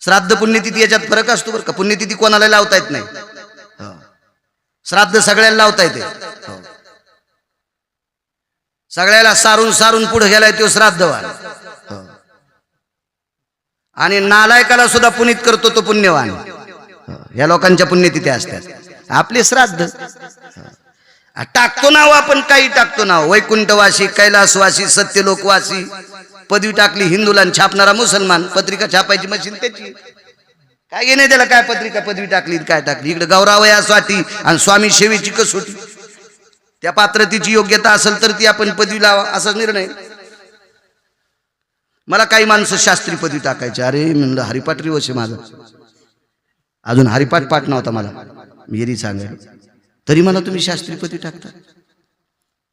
श्राद्ध पुण्यतिथी याच्यात फरक असतो बरं का. पुण्यतिथी कोणाला लावता येत नाही, श्राद्ध सगळ्याला लावता येते. सगळ्याला सारून सारून पुढे गेलाय तो श्राद्धवान, आणि नालायकाला सुद्धा पुनीत करतो तो पुण्यवान. या लोकांच्या पुण्यतिथी असतात. आपले श्राद्ध टाकतो नाव, आपण काही टाकतो नाव. वैकुंठवासी, कैलासवासी, सत्यलोकवासी पदवी टाकली हिंदूला, छापणारा मुसलमान. पत्रिका छापायची मशीन त्याची, काय घेणे त्याला, काय पत्रिका पदवी टाकली काय टाकली. इकडे गौरावयासाठी आणि स्वामी सेवेची कसोटी. त्या पात्रतेची योग्यता असेल तर ती आपण पदवी लावा असा निर्णय. मला काही माणसं शास्त्री पदवी टाकायचे. अरे म्हणलं हरिपाठ रिवश आहे माझा, अजून हरिपाठ पाठ नव्हता मला, मेरी सांगाय, तरी मला तुम्ही शास्त्री पदवी टाकता.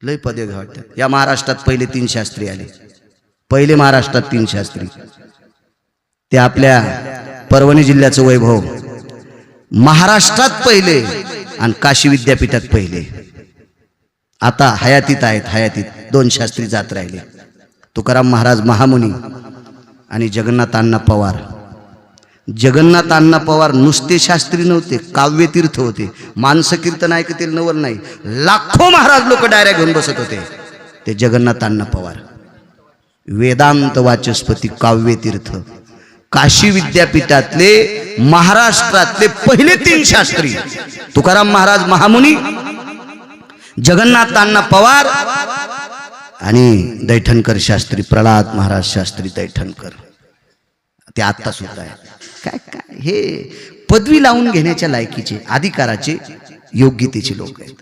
लय पदे वाटतात. या महाराष्ट्रात पहिले 3 शास्त्री आले. पहिले महाराष्ट्रात 3 शास्त्री. ते आपल्या परभणी जिल्ह्याचं वैभव. महाराष्ट्रात पहिले आणि काशी विद्यापीठात पहिले. आता हयातीत आहेत. हयातीत 2 शास्त्री जात राहिले. तुकाराम महाराज महामुनी आणि जगन्नाथ अण्णा पवार. जगन्नाथ अण्णा पवार नुसते शास्त्री नव्हते, काव्यतीर्थ होते. माणसं कीर्तन ऐकतील नवल नाही, लाखो महाराज लोक डायऱ्या घेऊन बसत होते. ते जगन्नाथ अण्णा पवार वेदांत वाचस्पती काव्यतीर्थ. काशी विद्यापीठातले महाराष्ट्रातले पहिले 3 शास्त्री तुकाराम महाराज महामुनी, जगन्नाथ अण्णा पवार आणि दैठणकर शास्त्री, प्रल्हाद महाराज शास्त्री दैठणकर. ते आत्ता सुद्धा आहे. काय काय हे पदवी लावून घेण्याच्या लायकीचे, अधिकाराचे, योग्यतेचे लोक आहेत.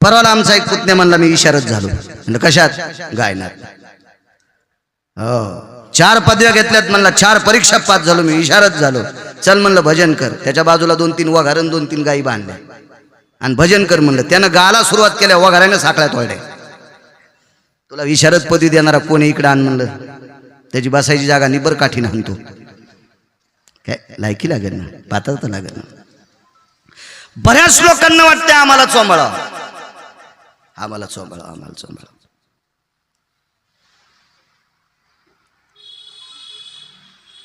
परवाला आमचा एक पुतण्या म्हणला मी इशारत झालो. म्हणजे कशात? गायनात. हो 4 पदव्या घेतल्यात म्हणला, 4 परीक्षा पास झालो मी, इशारत झालो. चल म्हणलं भजन कर. त्याच्या बाजूला 2-3 वघारण 2-3 गायी बांधल्या आणि भजन कर म्हणलं. त्यानं गाला सुरुवात केल्या, वघाऱ्यानं साखळ्या तोडल्या. तुला इशारत पदवी देणारा कोणी इकडे आण म्हणलं. त्याची बसायची जागा निबर काठीनं आणतो. काय लायकी लागेल ना, पात्रता लागेल ना. बऱ्याच लोकांना वाटतं आम्हाला चोंबळा, आम्हाला चोंबळा, आम्हाला चोंबळा.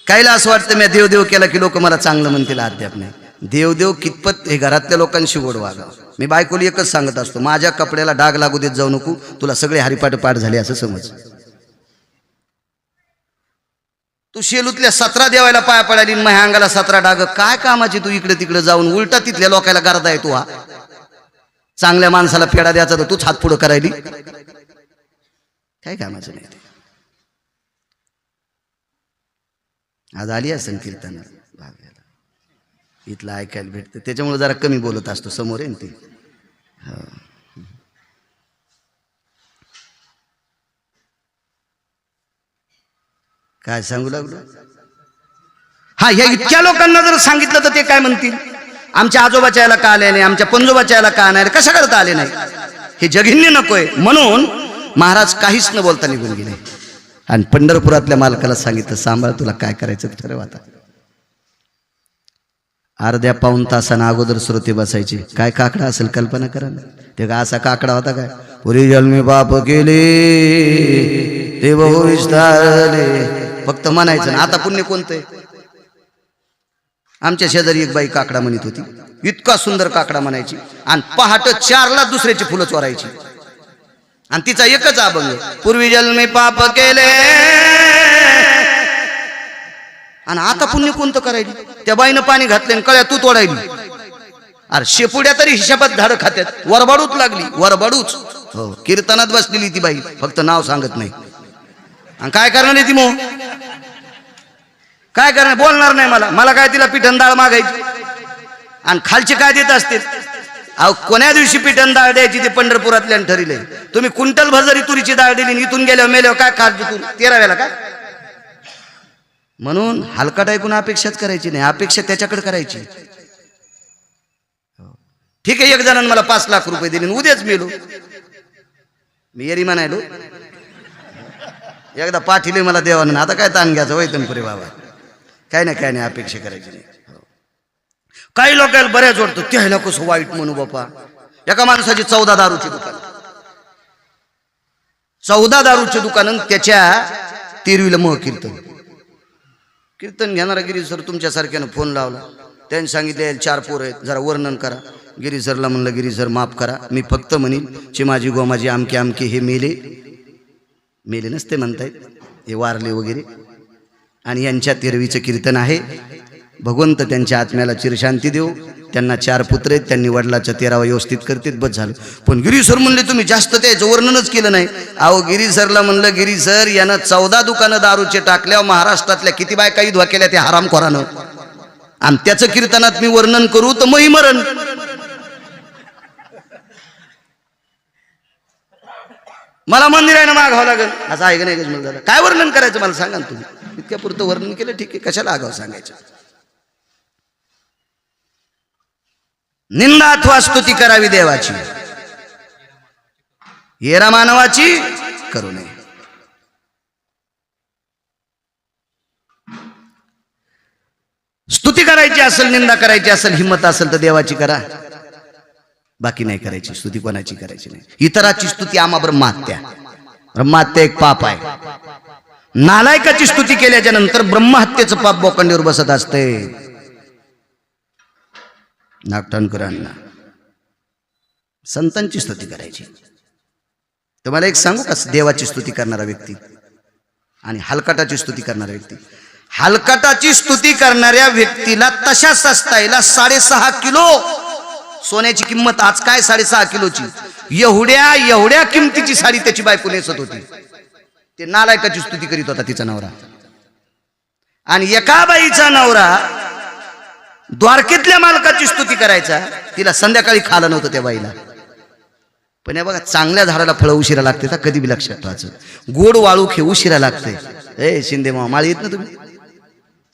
कायला असं वाटतं मी देवदेव केला की लोक मला चांगलं म्हणतील. अद्याप नाही. देवदेव कितपत हे घरातल्या लोकांशी गोड वागावं. मी बायकोला एकच सांगत असतो, माझ्या कपड्याला डाग लागू देत जाऊ नको, तुला सगळे हरिपाठ पाठ झाले असं समज. तू शेलूतल्या 17 देवायला पाया पडायली, माझ्या अंगाला 17 डाग, काय कामाची तू इकडे तिकडे जाऊन? उलटा तिथल्या लोकायला करता येतो. हा चांगल्या माणसाला पेडा द्यायचा तर तूच हात पुढं करायली, काय कामाचं नाही. आज आली असेल कीर्तन इथलं ऐकायला भेटतं, त्याच्यामुळे जरा कमी बोलत असतो. समोर आहे ना ते. काय सांगू लागलो? हा ह्या इतक्या लोकांना जर सांगितलं तर ते काय म्हणतील? आमच्या आजोबाच्या याला का आले नाही, आमच्या पंजोबाच्या याला का नाही, कशा करता आले नाही? हे जघन्य नकोय. म्हणून महाराज काहीच न बोलता निघून गेले आणि पंढरपुरातल्या मालकाला सांगितलं, सांभाळ, तुला काय करायचं ठरव आता. अर्ध्या पाऊण तासानं अगोदर श्रोते बसायचे. काय काकडा असेल कल्पना करा ना. ते का असा काकडा होता काय? पुरी जन्मी पाप केले ते बहु विस्तारले, फक्त म्हणायचं ना. आता पुण्य कोणतंय? आमच्या शेजारी एक बाई काकडा म्हणत होती, इतका सुंदर काकडा म्हणायची आणि पहाटे 4ला दुसऱ्याची फुलं चोरायची. आणि तिचा एकच अभंग, पूर्वी जन्मी पाप केले. आणि आता पुण्य कोणतं करायची? त्या बाईनं पाणी घातले आणि कळ्या तू तोडायली. अरे शेपुड्या तरी हिशाबात झाडं खात्यात. वरबाडूच लागली, वरबाडूच. हो कीर्तनात बसलेली ती बाई, फक्त नाव सांगत नाही. आणि काय करणार आहे ती? मग काय करणार? बोलणार नाही. मला काय तिला पिठण डाळ मागायची आणि खालचे काय देत असते? अहो कोण्या दिवशी पिठण डाळ द्यायची ते पंढरपुरातल्या ठरले. तुम्ही कुंटल भजरी तुरीची डाळ दिली, इथून गेल्यावर मेल्यावर काय खात तू 13व्याला का? म्हणून हलकाट ऐकून अपेक्षाच करायची नाही, अपेक्षा त्याच्याकडे करायची. ठीक आहे, एक जणांनी मला 5 लाख रुपये दिले, उद्याच मेलो. मी येरी म्हणायलो, एकदा पाठीले मला देवानं, आता काय ताण घ्यायचं वैतन पुरे बाबा. काय नाही अपेक्षा करायची नाही. काही लोकांना बऱ्याच वाटतं त्याला कसं वाईट म्हणू बापा. एका माणसाची 14 दारूची दुकान, 14 दारूची दुकान, तेरवीला मग कीर्तन घेणारा गिरी सर तुमच्यासारख्यानं फोन लावला, त्यांनी सांगितले 4 पोरं आहेत, जरा वर्णन करा. गिरी सरला म्हणलं, गिरी सर माफ करा, मी फक्त म्हणीन चिमाजी गोमाजी आमके आमके हे मेले नसते म्हणतायत, हे वारले वगैरे, आणि यांच्या तेरवीचं कीर्तन आहे. भगवंत त्यांच्या आत्म्याला चिरशांती देऊ. त्यांना 4 पुत्र आहेत, त्यांनी वडिलाच्या 13वा व्यवस्थित करतेत, बस झालं. पण गिरी सर म्हणले तुम्ही जास्त त्याचं वर्णनच केलं नाही. अहो गिरी सरला म्हणलं, गिरी सर यानं 14 दुकानं दारूचे टाकल्यावर महाराष्ट्रातल्या किती बायका विधवा केल्या त्या हरामखोरानं, आणि त्याचं कीर्तनात मी वर्णन करू तर मही मरण. मला मंदिरानं मागावं लागेल असं आहे का नाही गजमल दादा? काय वर्णन करायचं मला सांगा ना तुम्ही. इतक्या पुरतं वर्णन केलं ठीक आहे, कशाला आगाव सांगायचं. निंदा अथवा स्तुती करावी देवाची, येरा मानवाची करू नये. स्तुती करायची असेल, निंदा करायची असेल, हिम्मत असेल तर देवाची करा, बाकी नाही करायची. स्तुती कोणाची करायची नाही. इतराची स्तुती आम्हा ब्रह्महत्या एक पाप आहे. नालायकाची स्तुती केल्याच्या नंतर ब्रह्महत्येचं पाप बोकंडीवर बसत असते. नागठाणकरांना संतांची स्तुती करायची. तुम्हाला एक सांगू का, देवाची स्तुती करणारा व्यक्ती आणि हलकटाची स्तुती करणारा व्यक्ती, हलकटाची स्तुती करणाऱ्या व्यक्तीला तशा सस्ताईला 6.5 किलो सोन्याची किंमत, आज काय 6.5 किलोची, एवढ्या किमतीची साडी त्याची बायको नेसत होती. ते नालायकाची स्तुती करीत होता तिचा नवरा. आणि एका बाईचा नवरा द्वारकेतल्या मालकाची स्तुती करायचा, तिला संध्याकाळी खालं नव्हतं त्या बाईला. पण हे बघा, चांगल्या झाडाला फळं उशिरा लागते तर कधी बी लक्षात ठेवायचं. गोड वाळू खे उशिरा लागते. ए शिंदे मामा, माळी येत ना तुम्ही,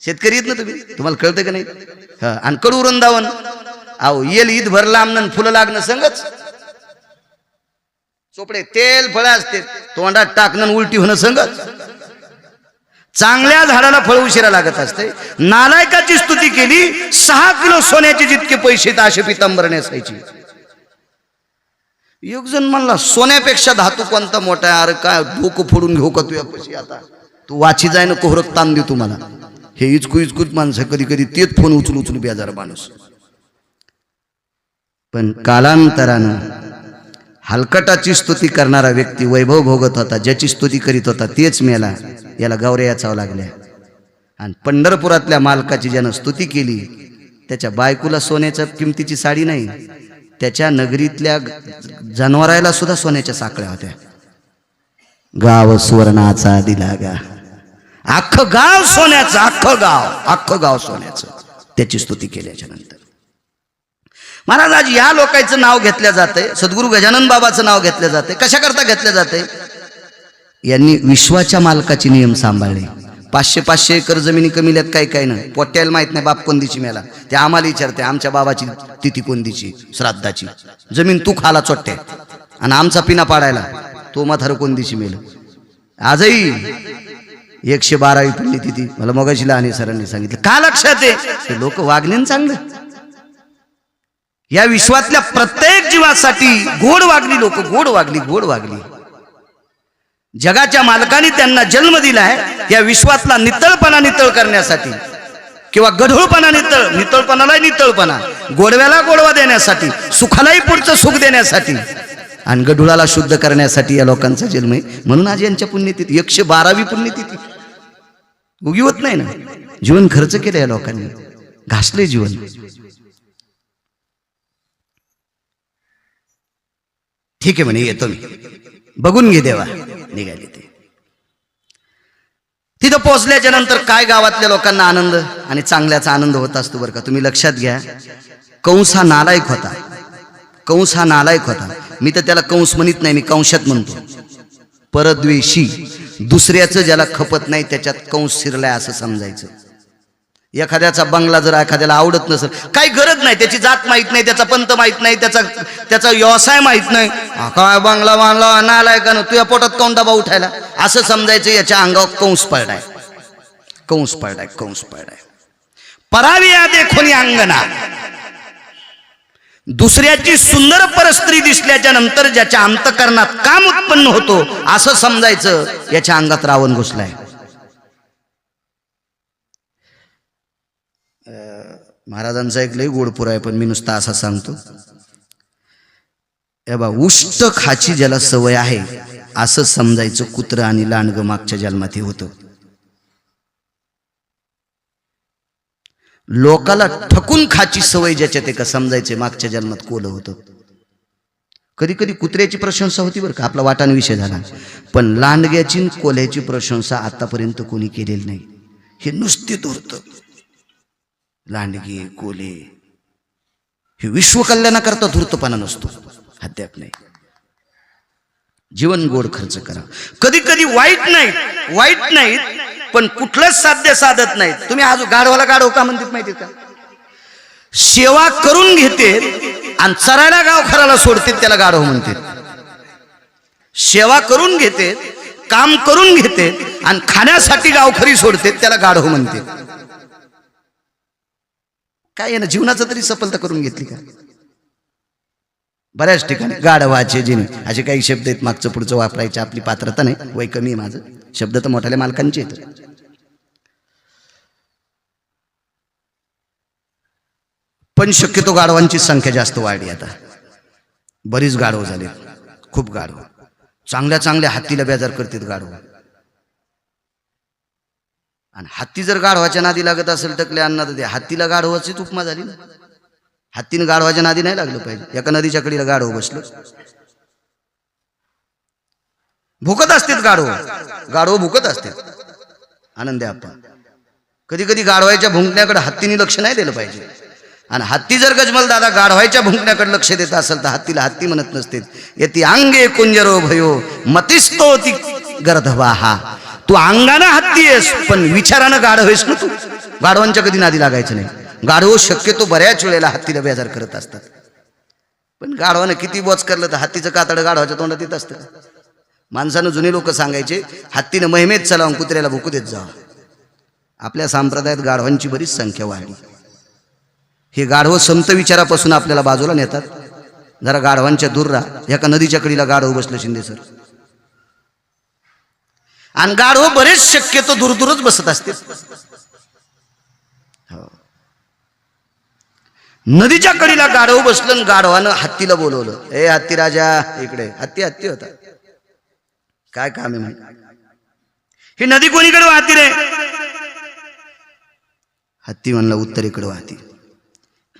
शेतकरी येत ना तुम्ही, तुम्हाला कळतं का नाही? हा, आणि कडू वृंदावन, अहो येल ईद भर लांबणं फुलं लागणं संगच. चोपडे तेल फळं असते, तोंडात टाकणं उलटी होणं संगच. चांगल्या झाडाला फळ उशिरा लागत असते. नालायकाची स्तुती केली, 6 किलो सोन्याचे जितके पैसे तर असे पितांबर नेसायची. एक जण म्हणला, सोन्यापेक्षा धातू कोणता मोठा आहे? अरे काय डोकं फोडून घेऊ का तुझ्या पैसे? आता तू वाची जाय ना, कोहरत ताण दे तुम्हाला. हे इचकूच माणसं कधी कधी तेच फोन उचलू बेजार माणूस. पण कालांतरानं हलकटाची स्तुती करणारा व्यक्ती वैभव भोगत होता, ज्याची स्तुती करीत होता तेच मेला, याला गौऱ्या याचावं लागल्या. आणि पंढरपुरातल्या मालकाची ज्यानं स्तुती केली, त्याच्या बायकोला सोन्याच्या किमतीची साडी नाही, त्याच्या नगरीतल्या जनावराला सुद्धा सोन्याच्या साखळ्या होत्या. गाव सुवर्णाचा दिला गा, अख्खं गाव सोन्याचं, अख्खं गाव सोन्याचं. त्याची स्तुती केल्याच्या नंतर महाराज आज या लोकांचं नाव घेतलं जातंय, सद्गुरू गजानन बाबाचं नाव घेतलं जातंय. कशा करता घेतलं जातंय? यांनी विश्वाच्या मालकाचे नियम सांभाळले. 500 एकर जमिनी कमील्यात काही नाही. पोट्याला माहित नाही बाप कोणतीची मेला, ते आम्हाला विचारते आमच्या बाबाची तिथी कोणतीची श्राद्धाची. जमीन तू खाला चोट्टे आणि आमचा पिना पाडायला तो म्हातार कोणतीची मेल. आजही 112वी पुण्यतिथी मला मगाशी लहान सरांनी सांगितलं. का लक्षात आहे? ते लोक वागले चांगलं. या विश्वातल्या प्रत्येक जीवासाठी गोड वागली लोक, गोड वागली. जगाच्या मालकाने त्यांना जन्म दिलाय या विश्वातला नितळपणा नितळ करण्यासाठी, किंवा गढूळपणा नितळपणाला नितळपणा, गोडव्याला गोडवा देण्यासाठी, सुखालाही पुढचं सुख देण्यासाठी आणि गढूळाला शुद्ध करण्यासाठी या लोकांचा जन्म आहे. म्हणून आज यांच्या पुण्यतिथी 112वी पुण्यतिथी. उगीवत नाही ना, जीवन खर्च केलं या लोकांनी, घासले जीवन. ठीक आहे म्हणे, येतो मी, बघून घे देवा. निघाले ते. तिथं पोहोचल्याच्या नंतर काय गावातल्या लोकांना आनंद आणि चांगल्याचा आनंद होत असतो बरं का. तुम्ही लक्षात घ्या, कंस हा नालायक होता. मी तर त्याला कंस म्हणत नाही, मी कंशात म्हणतो. परद्वेषी, दुसऱ्याचं ज्याला खपत नाही त्याच्यात कंस शिरलाय असं समजायचं. एखाद्याचा बंगला जर एखाद्याला आवडत नसेल, काही गरज नाही, त्याची जात माहित नाही, त्याचा पंत माहित नाही, त्याचा व्यवसाय माहित नाही, काय बंगला बांधला नालायकानं, तुझ्या पोटात कोण डबा उठायला असं समजायचं. याच्या अंगावर कंस पडलाय. पराविया देखोनी अंगना, दुसऱ्याची सुंदर परस्त्री दिसल्याच्या नंतर ज्याच्या अंतकरणात काम उत्पन्न होतो असं समजायचं याच्या अंगात रावण घुसलाय. महाराजांचा एक लई गोडपूर आहे, पण मी नुसता असा सांगतो. ए बा, उष्ट खाची ज्याला सवय आहे असं समजायचं कुत्रं आणि लांडगं मागच्या जन्मात हे होतं. लोकाला ठकून खाची सवय ज्याच्यात एका समजायचे मागच्या जन्मात कोलं होतं. कधी कधी कुत्र्याची प्रशंसा होती बरं का, आपला वाटाण विषय झाला, पण लांडग्याची कोल्याची प्रशंसा आतापर्यंत कोणी केलेली नाही. हे नुसते धूर्त लांडगे कोले, हे विश्वकल्याणाकरता धूर्तपणा नसतो, अद्याप नाही. जीवन गोड खर्च करा. कधी कधी वाईट नाहीत पण कुठलंच साध्य साधत नाहीत. तुम्ही आज गाढवाला गाढव का म्हणतात माहिती का? सेवा करून घेते आणि चरायला गावखराला सोडते, त्याला गाढव म्हणते. सेवा करून घेते, काम करून घेते आणि खाण्यासाठी गावखरी सोडते, त्याला गाढव म्हणते. काय आहे ना, जीवनाचं तरी सफलता करून घेतली का? बऱ्याच ठिकाणी गाढवाचे जिने असे काही शब्द आहेत, मागचं पुढचं वापरायचे आपली पात्रता नाही, वय कमी आहे माझं, शब्द तर मोठ्याल्या मालकांचे आहेत. पण शक्यतो गाढवांची संख्या जास्त वाढली. आता बरीच गाढव झाले, खूप गाढव. चांगल्या चांगल्या हत्तीला बेजार करतात गाढव. आणि हत्ती जर गाढवाच्या नादी लागत असेल टकले अण्णा, तर हत्तीला गाढवाचीच उपमा झाली ना. हत्तीनं गाढवाच्या नादी नाही लागलं पाहिजे. एका नदीच्या कडीला गाढव बसलं, भुकत असतात गाढव भुकत असतात. आनंदी आपण कधी कधी गाढवाच्या भुंकण्याकडे हत्तीने लक्ष नाही दिलं पाहिजे. आणि हत्ती जर गजमल दादा गाढवाच्या भुंकण्याकडे लक्ष देत असेल तर हत्तीला हत्ती म्हणत नसते. येती अंगे कुंजरो भयो मतिस्तो ती गर्धवाहा. तू अंगानं हत्ती आहेस पण विचारानं गाढव आहेस ना तू. गाढवांच्या कधी नादी लागायचं नाही. गाढव शक्यतो बऱ्याच वेळेला हत्तीला बेजार करत असतात. पण गाढवानं किती बोच करलं तर हत्तीचं कातड गाढवाच्या तोंडात येत असतं. माणसानं जुने लोक सांगायचे, हत्तीनं महिमेत चलावून कुत्र्याला भुकू देत जा. आपल्या संप्रदायात गाढवांची बरीच संख्या वाढली. हे गाढव समत विचारापासून आपल्याला बाजूला नेतात. जरा गाढवांच्या दूर राहा. एका नदीच्या कडीला गाढव बसलं शिंदे सर, आणि गाढव बरेच शक्यतो दूरच बसत असते. नदीच्या कडीला गाढव बसलं, गाढवानं हत्तीला बोलवलं, ए हत्ती राजा इकडे. हत्ती होता. काय काम आहे माहिती? ही नदी कोणीकडे वाहती रे? हत्ती म्हणला उत्तरेकडे वाहती.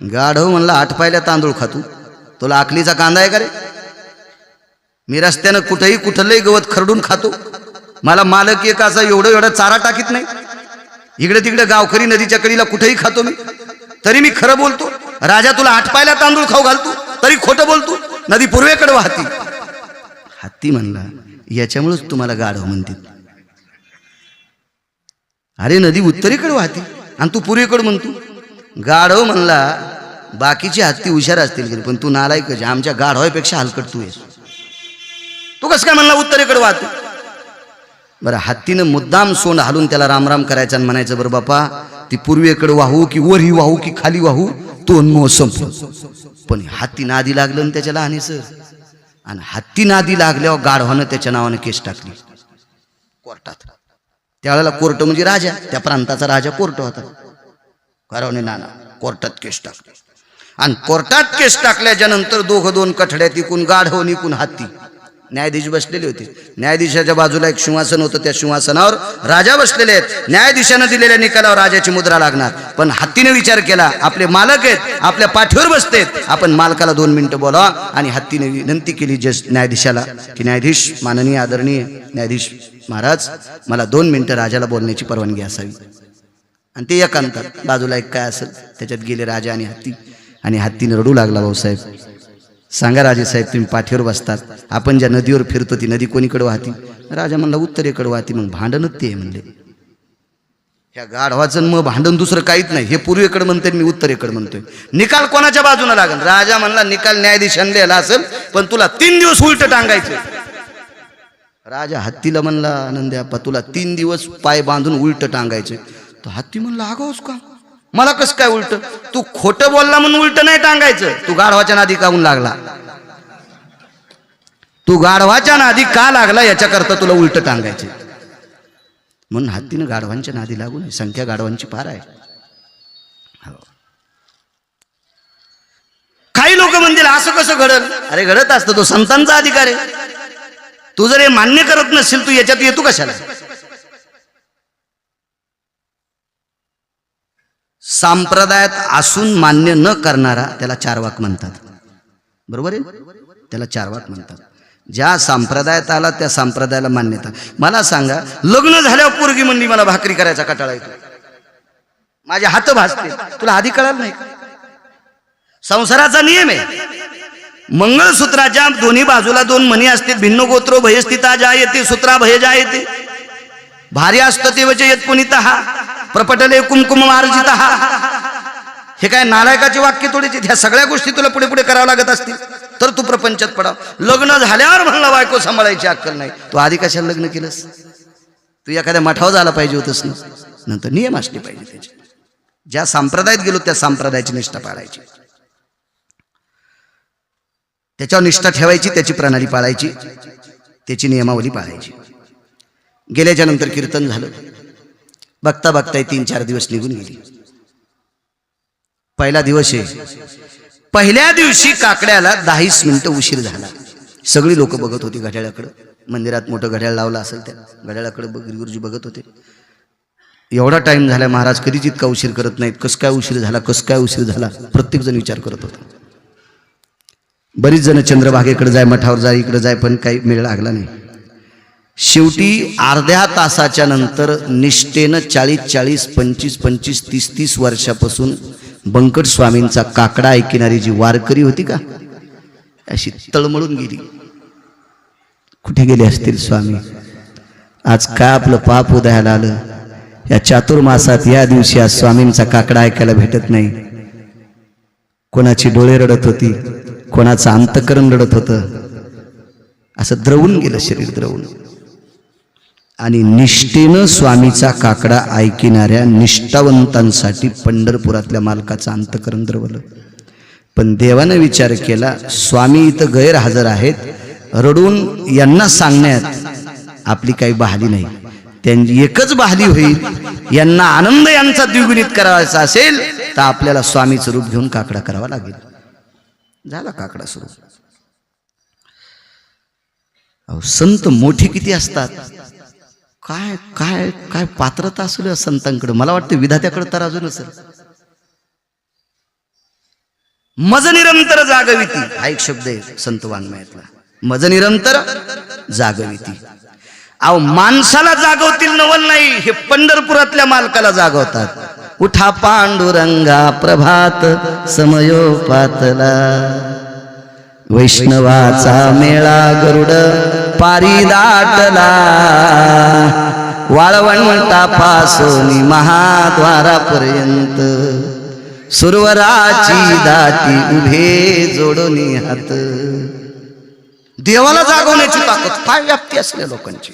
गाढव म्हणला, आठ पायल्या तांदूळ खातू, तुला आकलीचा कांदा आहे का रे? मी रस्त्यानं कुठेही कुठलंही गवत खरडून खातो. मला मालक एक असा एवढा चारा टाकीत नाही. इकडे तिकडे गावकरी नदीच्या कडीला कुठेही खातो मी, तरी मी खरं बोलतो. राजा तुला आठ पायला तांदूळ खाऊ घालतो तरी खोटं बोलतो. नदी पूर्वेकडे वाहती. हत्ती म्हणला, याच्यामुळेच तुम्हाला गाढव म्हणतात. अरे नदी उत्तरेकडे वाहती आणि तू पूर्वेकडे म्हणतो. गाढव म्हणला, बाकीची हत्ती हुशार असतील पण तू नालायक, आमच्या गाढवापेक्षा हलकट तू आहेस. तू कसं काय म्हणला उत्तरेकडे वाहतो? बरं, हत्तीनं मुद्दाम सोंड हालून त्याला रामराम करायचं आणि म्हणायचं, बरं बापा ती पूर्वेकडे वाहू की वरी वाहू की खाली वाहू, तो मोसम. पण हत्ती नादी लागलं आणि त्याच्या लहानी सर, आणि हत्ती नादी लागल्यावर गाढवानं त्याच्या नावानं केस टाकली कोर्टात. त्यावेळेला कोर्ट म्हणजे राजा, त्या प्रांताचा राजा कोर्ट होता. गाढवाने नाना कोर्टात केस टाकली. आणि कोर्टात केस टाकल्याच्या नंतर दोन कठड्यात, इकून गाढव निकून हत्ती. न्यायाधीश बसलेले होते. न्यायाधीशाच्या बाजूला एक सिंहासन होतं. त्या सिंहासनावर राजा बसलेले आहेत. न्यायाधीशानं दिलेल्या निकालावर राजाची मुद्रा लागणार. पण हत्तीने विचार केला, आपले मालक आहेत, आपल्या पाठीवर बसतेत, आपण मालकाला 2 मिनिटं बोलावा. आणि हत्तीने विनंती केली न्यायाधीशाला की न्यायाधीश, माननीय आदरणीय न्यायाधीश महाराज, मला 2 मिनिटं राजाला बोलण्याची परवानगी असावी. आणि ते एकांतात बाजूला एक काय असेल त्याच्यात गेले राजा आणि हत्ती. आणि हत्तीने रडू लागला, भाऊसाहेब सांगा राजेसाहेब, तुम्ही पाठीवर बसतात, आपण ज्या नदीवर फिरतो ती नदी कोणीकडे वाहती? राजा म्हणला उत्तरेकडे वाहती. मग भांडणच ते म्हणले. ह्या गाढवाचं मग भांडण दुसरं काहीच नाही. हे पूर्वेकडे म्हणते, मी उत्तरेकडे म्हणतोय. निकाल कोणाच्या बाजूने लागेल? राजा म्हणला, निकाल न्यायाधीशाने लिहिला असेल पण तुला 3 दिवस उलट टांगायचं. राजा हत्तीला म्हणला, आनंदी आप्पा तुला 3 दिवस पाय बांधून उलट टांगायचे. तो हत्ती म्हणला, आगाऊच का? मला कसं काय उलट? तू खोटं बोलला म्हणून उलट नाही टांगायचं. तू गाढवाच्या नादी काहून लागला? तू गाढवाच्या नादी का लागला याच्याकरता तुला उलट टांगायचे. म्हणून हत्तीनं गाढवांच्या नादी लागू नये. संख्या गाढवांची फार आहे. काही लोक म्हणतील असं कसं घडल? अरे घडत असतं, तो संतांचा अधिकार आहे. तू जर हे मान्य करत नसेल, तू याच्यात येतो कशाला? संप्रदायात असून मान्य न करणारा त्याला चार्वाक म्हणतात. बरोबर आहे, त्याला चार्वाक म्हणतात. ज्या संप्रदायात आला त्या संप्रदायाला मान्यता. मला सांगा, लग्न झाल्यावर पोरगी म्हणली मला भाकरी करायचा कंटाळा येतो, माझे हात भाजते, तुला आधी कळालं नाही? संसाराचा नियम आहे. मंगळसूत्राच्या दोन्ही बाजूला दोन मणी असते. भिन्न गोत्रो भयस्थिता जायते सूत्रा भय जायते. भारी असतं ते वचे येत पुनितः प्रपटले कुमकुम मार्जितः. हे काय नालायकाचे वाक्य थोडीचे? ह्या सगळ्या गोष्टी तुला पुढे पुढे करावं लागत असतील तर तू प्रपंचात पडाव. लग्न झाल्यावर म्हणला बायको सांभाळायची अक्कल नाही, तू आधी कशाला लग्न केलंस? तू एखाद्या मठावर झाला पाहिजे होतस ना. नंतर नियम असले पाहिजे त्याचे. ज्या संप्रदायात गेलो त्या संप्रदायाची निष्ठा पाळायची, त्याच्यावर निष्ठा ठेवायची, त्याची प्रणाली पाळायची, त्याची नियमावली पाळायची. गेल्याच्या नंतर कीर्तन झालं. बघता बघता 3-4 दिवस निघून गेली. पहिला दिवस आहे. पहिल्या दिवशी काकड्याला 10 मिनिटं उशीर झाला. सगळी लोक बघत होती घड्याळाकडे. मंदिरात मोठं घड्याळ लावलं असेल, त्या घड्याळाकडे गुरुजी बघत होते. एवढा टाइम झाला, महाराज कधीच इतका उशीर करत नाहीत, कसं काय उशीर झाला, कसं काय उशीर झाला? प्रत्येक जण विचार करत होता. बरीच जण चंद्रभागेकडे जाय, मठावर जाय, इकडे जाय, पण काही मेळ लागला नाही. शेवटी अर्ध्या तासाच्या नंतर निष्ठेनं 40-40, 25-25, 30-30 वर्षापासून बंकट स्वामींचा काकडा ऐकणारी जी वारकरी होती का, अशी तळमळून गेली. कुठे गेले असतील स्वामी? आज काय आपलं पाप उदयाला आलं? या चातुर्मासात या दिवशी आज स्वामींचा काकडा ऐकायला भेटत नाही. कोणाची डोळे रडत होती, कोणाचं अंतकरण रडत होतं. असं द्रवून गेलं शरीर, द्रवून. आणि निष्ठेनं स्वामीचा काकडा ऐकणाऱ्या निष्ठावंतांसाठी पंढरपुरातल्या मालकाचं अंतकरण द्रवलं. पण देवानं विचार केला, स्वामी इथं गैरहजर आहेत, रडून यांना सांगण्यात आपली काही बहाली नाही. त्यांची एकच बहाली होईल, यांना आनंद यांचा द्विगुणित करायचा असेल तर आपल्याला स्वामीचं रूप घेऊन काकडा करावा लागेल. झाला काकडा सुरू. संत मोठे किती असतात, काय काय काय पात्रता असू संतांकडे. मला वाटतं विधात्याकडे तर अजून असेल. मज निरंतर जागविती हा एक शब्द आहे संत वाङ्मयातला. मज निरंतर जागविती. अहो, माणसाला जागवतील नवल नाही, हे पंढरपुरातल्या मालकाला जागवतात. उठा पांडुरंगा प्रभात समयोपातला, वैष्णवाचा मेळा गरुड पारी दाटला, वाळवंटापासून महाद्वारापर्यंत सुरवराची दाटी उभे जोडोनी हात. देवाला जागवण्याची ताकद काय व्याप्ती असल्या लोकांची.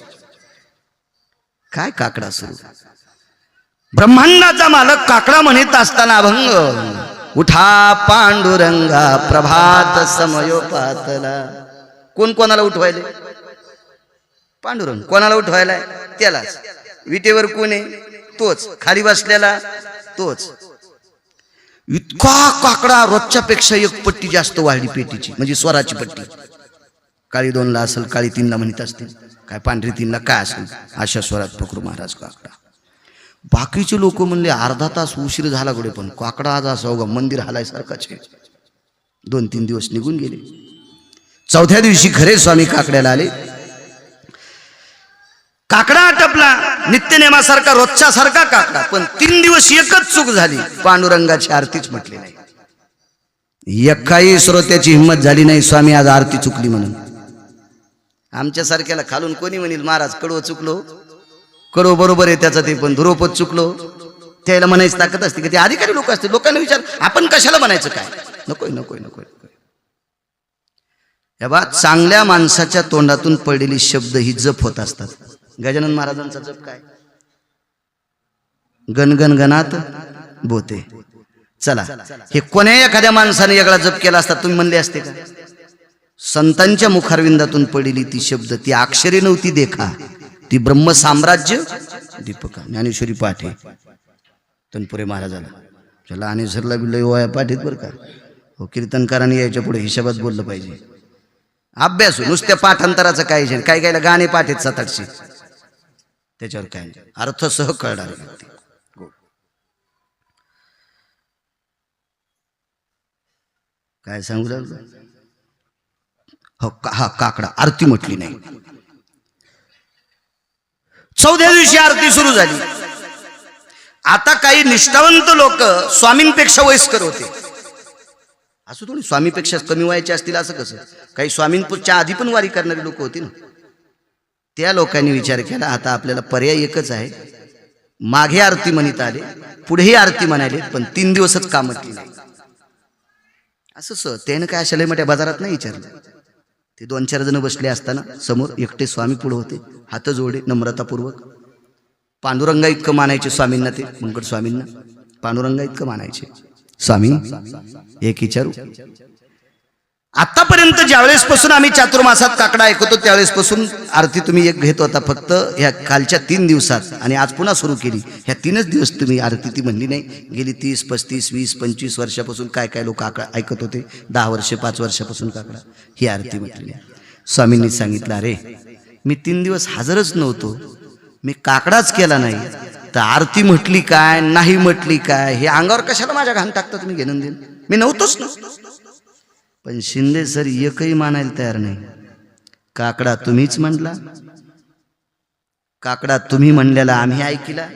काय काकडा सुरू. ब्रह्मांडाचा मालक काकडा म्हणत असताना अभंग, उठा पांडुरंगा प्रभात समयोपातला. कोण कोणाला उठवायले? पांडुरंग. कोणाला उठवायलाय? त्यालाच. विटेवर कोण आहे? तोच. खाली बसलेला तोच. इतका काकडा, रोजच्या पेक्षा 1 पट्टी जास्त वाढली पेटीची, म्हणजे स्वराची पट्टी. काळी 2ला असेल, काळी 3ला म्हणत असतील, काय पांढरी 3ला काय असेल, अशा स्वरात पकडू महाराज काकडा. बाकीचे लोक म्हणले अर्धा तास उशीर झाला कुठे, पण काकडा आज असा होगा मंदिर हालायसारखाच आहे. 2-3 दिवस निघून गेले. 4थ्या दिवशी खरे स्वामी काकड्याला आले. काकडा आटपला नित्यनेमासारखा, रोजच्या सारखा काकडा. पण 3 दिवस एकच चूक झाली, पांडुरंगाची आरतीच म्हटली नाही. एकाही श्रोत्याची हिंमत झाली नाही स्वामी आज आरती चुकली म्हणून. आमच्या सारख्याला खालून कोणी म्हणेल महाराज कडवं चुकलो, कडवं बरोबर आहे त्याचं ते, पण ध्रुवपद चुकलो, त्याला म्हणायची ताकद असते. की ते अधिकारी लोक असते, लोकांना विचार आपण कशाला म्हणायचं काय. नकोय नकोय नकोय. या बा, चांगल्या माणसाच्या तोंडातून पडलेली शब्द ही जप होत असतात. गजानन महाराजांचा जप काय? गणगण गणात बोते. चला, हे कोण्या एखाद्या माणसाने वेगळा जप केला असता तुम्ही म्हणले असते का? संतांच्या मुखारविंदातून पडलेली ती शब्द, ती अक्षरे नव्हती देखा, ती ब्रह्म साम्राज्य दीपका. ज्ञानेश्वरी पाठ आहे तनपुरे महाराजाला. चला आणि सरला बी लय वया पाठीत बरं का. हो, कीर्तनकारांनी यायच्या पुढे हिशोबात बोललं पाहिजे. अभ्यास नुसत्या पाठांतराचं काही नाही, काही काही गाणे पाठीत 700-800, त्याच्यावर काय नाही, अर्थ सह कळणार. काय सांगू लागलो. हो हा, काकडा आरती म्हटली नाही. 14व्या दिवशी आरती सुरू झाली. आता काही निष्ठावंत लोक स्वामींपेक्षा वयस्कर होते. असं थोडी स्वामीपेक्षा कमी वयाचे असतील असं कसं. काही स्वामींच्या आधी पण वारी करणारी लोक होती ना. त्या लोकांनी विचार केला आता आपल्याला पर्याय एकच आहे. मागे आरती म्हणत आले, पुढेही आरती म्हणाले, पण 3 दिवसच का म्हटली नाही. असं त्यानं काय अशा लय मोठ्या बाजारात नाही विचारलं. ते 2-4 जण बसले असताना समोर एकटे स्वामी पुढे होते, हात जोडे नम्रतापूर्वक. पांडुरंगा इतकं मानायचे स्वामींना, ते मंगळ स्वामींना पांडुरंगा इतकं मानायचे. स्वामी एक विचारू, आतापर्यंत ज्यावेळेस पासून आम्ही चातुर्मासात काकडा ऐकतो त्यावेळेस पासून आरती तुम्ही एक घेत होता फक्त ह्या कालच्या 3 दिवसात, आणि आज पुन्हा सुरू केली. ह्या 3च दिवस तुम्ही आरती ती म्हणली नाही. गेली 30, 35, 20, 25 वर्षापासून काय काय लोक ऐकत होते. 10 वर्ष 5 वर्षापासून काकडा ही आरती म्हटली. स्वामींनी सांगितलं, अरे मी 3 दिवस हजरच नव्हतो, मी काकडाच केला नाही, तर आरती म्हटली काय नाही म्हटली काय हे अंगावर कशाला माझ्या घाण टाकता तुम्ही. घेणं देणं मी नव्हतोच ना. पण शिंदे सर एकही मानायला तयार नाही. काकडा तुम्हीच म्हणला, काकडा तुम्ही म्हणलेला आम्ही ऐकला.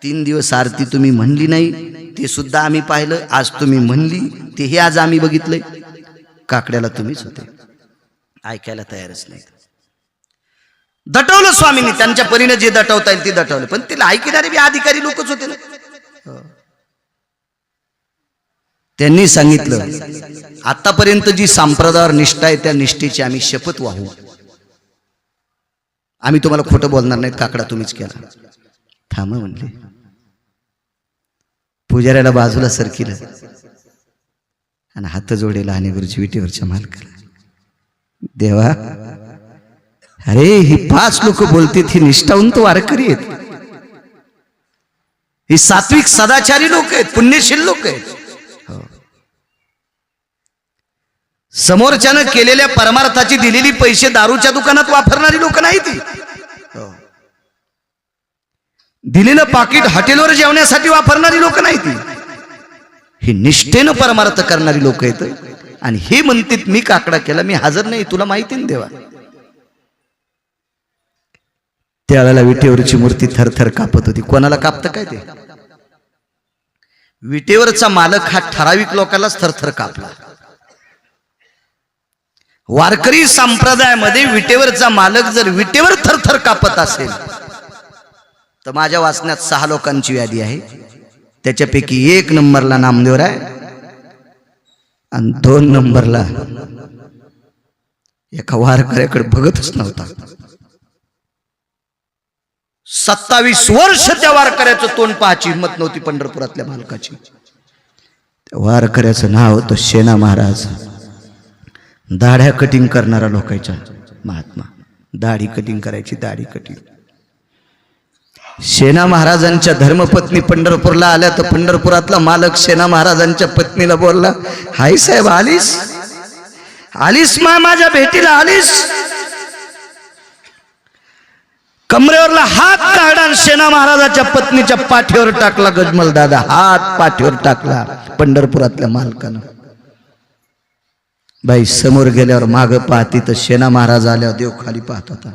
3 दिवस आरती तुम्ही म्हणली नाही, ते सुद्धा आम्ही पाहिलं. आज तुम्ही म्हणली, तेही आज आम्ही बघितलंय. काकड्याला तुम्हीच होते, ऐकायला तयारच नाही. दटवलं स्वामींनी, त्यांच्या परीने जे दटवता येईल ते दटवलं, पण तिला ऐकणारे बी अधिकारी लोकच होते ना. त्यांनी सांगितलं आतापर्यंत जी संप्रदायावर निष्ठा आहे त्या निष्ठेची आम्ही शपथ वाहू. आम्ही तुम्हाला खोटं बोलणार नाहीत, काकडा तुम्हीच केला. थांबा म्हणले. पुजाऱ्याला बाजूला सरकिलं आणि हात जोडेला आणि गुरुजी विटेवरच्या मालकाला, देवा अरे ही 5 लोक बोलतात, ही निष्ठावंत वारकरी आहेत, ही सात्विक सदाचारी लोक आहेत, पुण्यशील लोक आहेत. समोरच्यानं केलेल्या परमार्थाची दिलेली पैसे दारूच्या दुकानात वापरणारी लोक नाही ती. दिलेलं पाकिट हॉटेलवर जेवण्यासाठी वापरणारी लोक नाही ती. ही निष्ठेनं परमार्थ करणारी लोक आहेत. आणि हे म्हणतात मी काकडा केला, मी हजर नाही, तुला माहिती ना देवा. त्यावेळेला विटेवरची मूर्ती थरथर कापत होती. कोणाला कापतं काय ते? विटेवरचा मालक हा ठराविक लोकांनाच थरथर कापला. वारकरी संप्रदायामध्ये विटेवरचा मालक जर विटेवर थरथर कापत असेल तर माझ्या वाचण्यात 6 लोकांची यादी आहे. त्याच्यापैकी 1 नंबरला नामदेव आहे आणि 2 नंबरला एका वारकऱ्याकडे बघतच नव्हता. 27 वर्ष त्या वारकऱ्याचं तोंड पाहायची हिंमत नव्हती पंढरपुरातल्या मालकाची. त्या वारकऱ्याचं नाव होतं शेना महाराज. दाढ्या कटिंग करणारा लोकांच्या महात्मा. दाढी कटिंग करायची, दाढी कटिंग. शेना महाराजांच्या धर्मपत्नी पंढरपूरला आल्या तर पंढरपुरातला मालक शेना महाराजांच्या पत्नीला बोलला, हाय साहेब आलीस, आलीस माझ्या भेटीला आलीस. कमरेवरला हात काढा शेना महाराजाच्या पत्नीच्या पाठीवर टाकला. गजमल दादा हात पाठीवर टाकला पंढरपुरातल्या मालकानं. बाई समोर गेल्यावर माग पाहती तर शेना महाराज आल्यावर देव खाली पाहत होता.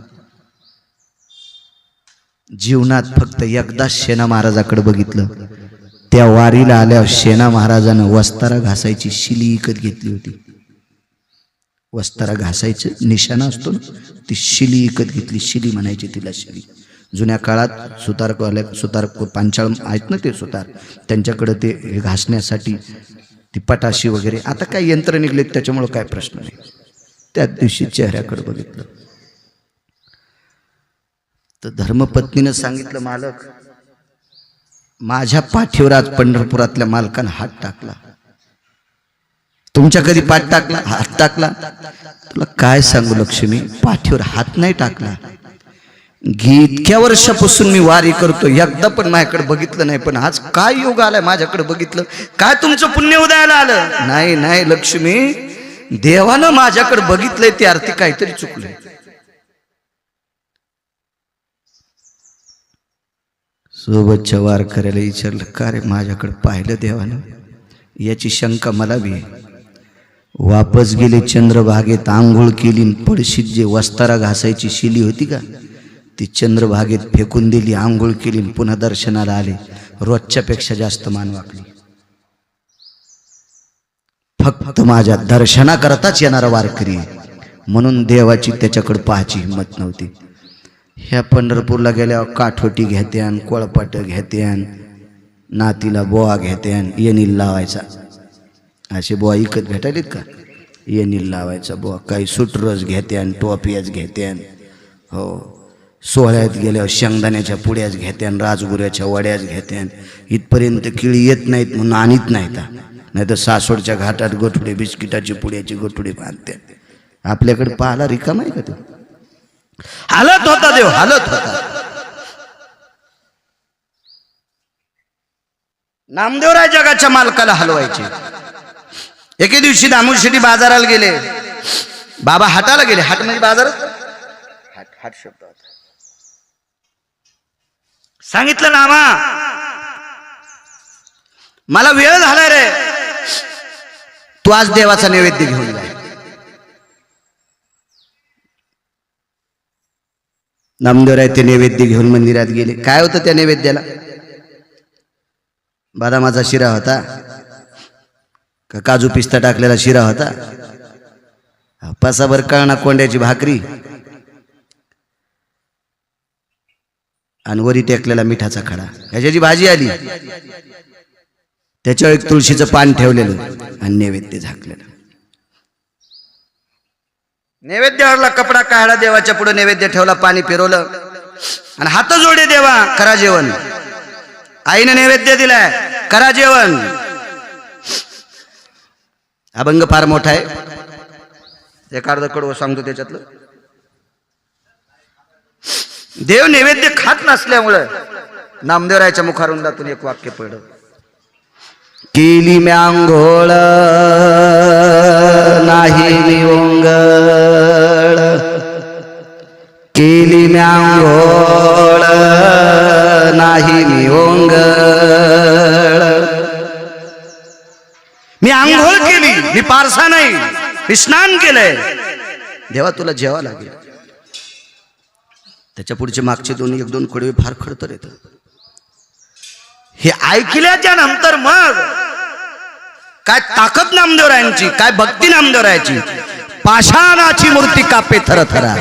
जीवनात फक्त एकदाच शेना महाराजाकडे बघितलं. त्या वारीला आल्यावर शेना महाराजानं वस्तारा घासायची शिली विकत घेतली होती. वस्तारा घासायचं निशाणा असतो ना, ती शिली विकत घेतली. शिली म्हणायची तिला, शिली. जुन्या काळात सुतार पांचाळ आहेत ना ते सुतार, त्यांच्याकडे ते घासण्यासाठी ती पटाशी वगैरे. आता काय यंत्र निघले त्याच्यामुळे काय प्रश्न नाही. त्या दिवशी चेहऱ्याकडे बघितलं तर धर्मपत्नीनं सांगितलं, मालक माझ्या पाठीवर आज पंढरपुरातल्या मालकानं हात टाकला. तुमच्या कधी पाठ टाकला? हात टाकला? तुला काय सांगू लक्ष्मी, पाठीवर हात नाही टाकला. इतक्या वर्षापासून मी वारी करतो, एकदा पण माझ्याकडे बघितलं नाही, पण आज काय योग आलाय माझ्याकडे बघितलं, काय तुमचं पुण्य उदयाला आलं. नाही नाही लक्ष्मी, देवानं माझ्याकडे बघितलंय ते अर्थी काहीतरी चुकलंय. सोबतच्या वारकऱ्याला विचारलं, का रे माझ्याकडे पाहिलं देवानं, याची शंका मला बी आहे. वापस गेले चंद्रभागेत, आंघोळ केली, पडशीत जे वस्तारा घासायची शिली होती का ती चंद्रभागेत फेकून दिली, आंघोळ केली, पुन्हा दर्शनाला आले. रोजच्या पेक्षा जास्त मान वाकली. फक्त माझ्या दर्शनाकरताच येणारा वारकरी, म्हणून देवाची त्याच्याकडे पाहायची हिंमत नव्हती. ह्या पंढरपूरला गेल्यावर काठोटी घेत्यान, कोळपाट घेत्यान, नातीला बोआ घेत्यान, येणील लावायचा. असे बोआ इकत भेटायलेत का? येणील लावायचा बोआ. काही सुटरस घेत्यान, टोपियाच घेत्यान. हो, सोहळ्यात गेल्यावर शेंगदाण्याच्या पुड्याच घेत्यान, राजगुऱ्याच्या वड्याच घेत्यान. इथपर्यंत किळी येत नाहीत म्हणून आणीत नाहीत, नाही तर सासवडच्या घाटात गोठुडे बिस्किटाची पुड्याची गोठुडे बांधत्यान. आपल्याकडे पाहायला रिकाम आहे का? तो हालत होता देव, हालत होता. नामदेवराय जगाच्या मालकाला हलवायचे. एके दिवशी दामुशेटी बाजाराला गेले, बाबा हाटाला गेले. हाट म्हणजे बाजारच, हाट शब्द होता. सांगितलं नामा, मला वेळ झालाय रे, तू आज देवाचा नैवेद्य घेऊन जा. नामदेवराय ते नैवेद्य घेऊन मंदिरात गेले. काय होतं त्या नैवेद्याला? बदामाचा शिरा होता का काजू पिस्ता टाकलेला शिरा होता? पासाभर कळणा कोंड्याची भाकरी आणि वरी टेकलेला मिठाचा खडा, ह्याची भाजी आली. त्याच्यावर एक तुळशीचं पान ठेवलेलं आणि नैवेद्य झाकलेलं. नैवेद्यावरला कपडा काढला, देवाच्या पुढे नैवेद्य ठेवला, पाणी फिरवलं आणि हात जोडे, देवा करा जेवण. आईने नैवेद्य दिलाय, करा जेवण. अभंग फार मोठा आहे, एक अर्ध कडवं सांगतो त्याच्यातलं. देव नैवेद्य खात नसल्यामुळं नामदेवरायच्या मुखारुंदातून एक वाक्य पडलं, केली मी आंघोळ नाही मी ओंगळ, केली मी आंघोळ नाही मी ओंगळ. मी आंघोळ केली, मी पारसा नाही, मी स्नान केलंय. देवा तुला जेवा लागेल. त्याच्या पुढचे मागचे एक दोन कडवे फार खडतर येत. हे ऐकल्याच्या नंतर मग काय ताकद नामदेवरायांची, काय भक्ती नामदेवरायाची. पाषाणाची मूर्ती कापे थरथरा,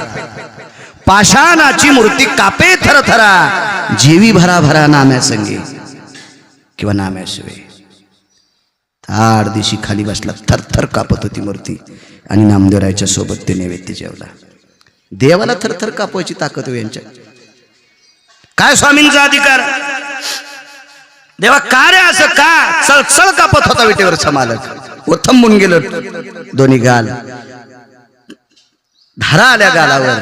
पाषाणाची मूर्ती कापे थरथरा, जीवी भरा भरा नाम्या संगे किंवा नाम्याशिवाय. ताड दिशी खाली बसला, थरथर कापत होती मूर्ती आणि नामदेवरायाच्या सोबत ते नैवेद्य जेवला. देवाला थरथर कापवायची ताकद हो यांच्या. काय स्वामींचा अधिकार? देवा का रे असं का? सळसळ कापत होता विटेवरचा मालक, वर थांबून गेलं, दोन्ही गाल धारा आल्या गालावर.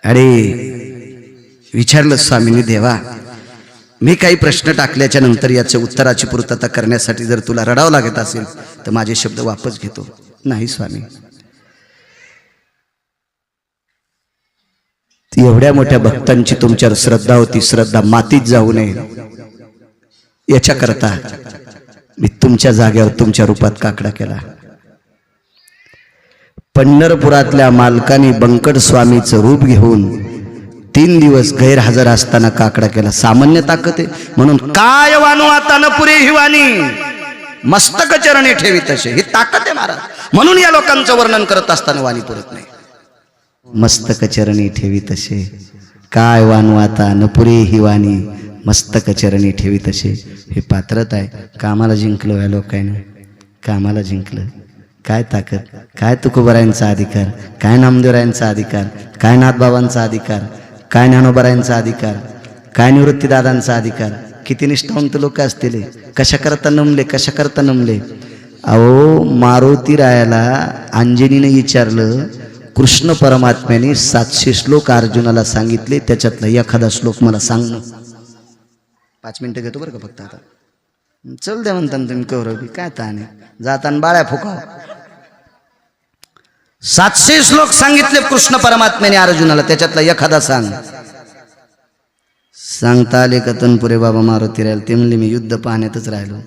अरे विचारलं स्वामींनी, देवा मी काही प्रश्न टाकल्याच्या नंतर याच्या उत्तराची पूर्तता करण्यासाठी जर तुला रडावं लागत असेल तर माझे शब्द वापस घेतो. नाही स्वामी, एवढ्या मोठ्या भक्तांची तुमच्यावर श्रद्धा होती, श्रद्धा मातीत जाऊ नये याच्याकरता मी तुमच्या जागेवर तुमच्या रूपात काकडा केला. पंढरपुरातल्या मालकाने बंकट स्वामीचं रूप घेऊन 3 दिवस गैरहजर असताना काकडा केला. सामान्य ताकद आहे म्हणून काय वानू आता न पुरे हिवानी, मस्तक चरणी ठेवी तसे, ही ताकद आहे महाराज. म्हणून या लोकांचं वर्णन करत असताना वाणी पुरत नाही. मस्तक चरणी ठेवी तसे, काय वानू आता न पुरे हिवानी, मस्तक चरणी ठेवी तसे. हे पात्रत आहे. कामाला जिंकलो या लोकांनी, कामाला जिंकलं. काय ताकद, काय तुकोबरायांचा अधिकार, काय नामदेवरायांचा अधिकार, काय नाथबाबांचा अधिकार, काय ज्ञानोबरायांचा अधिकार, काय निवृत्तीदादांचा अधिकार. किती निष्ठावंत लोक असतील, कशा करता नमले, कशा करता नमले. अहो मारुती रायाला अंजनीने विचारलं, कृष्ण परमात्म्याने 700 श्लोक अर्जुनाला सांगितले, त्याच्यातला एखादा श्लोक मला सांग ना. 5 मिनिटं घेतो बरं का फक्त. आता चल द्या म्हणता तुम्ही कौरवी, काय ताने जाताना बाळ्या फुकाव. 700 श्लोक सांगितले कृष्ण परमात्म्याने अर्जुनाला, त्याच्यातला एखादा सांग. सांगता आले का तनपुरे बाबा मारुती राहील. ते म्हणले मी युद्ध पाहण्यातच राहिलो.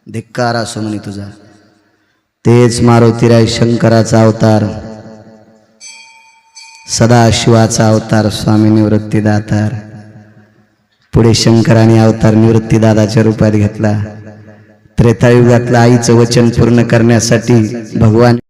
धिक्कार असो म्हणे तुझा. तेच मारुतीराय शंकराचा अवतार, सदाशिवाचा अवतार, स्वामी निवृत्तीदातार. पुढे शंकराने अवतार निवृत्तीदादाच्या रूपात घेतला. त्रेतायुगातलं आईचं वचन पूर्ण करण्यासाठी भगवान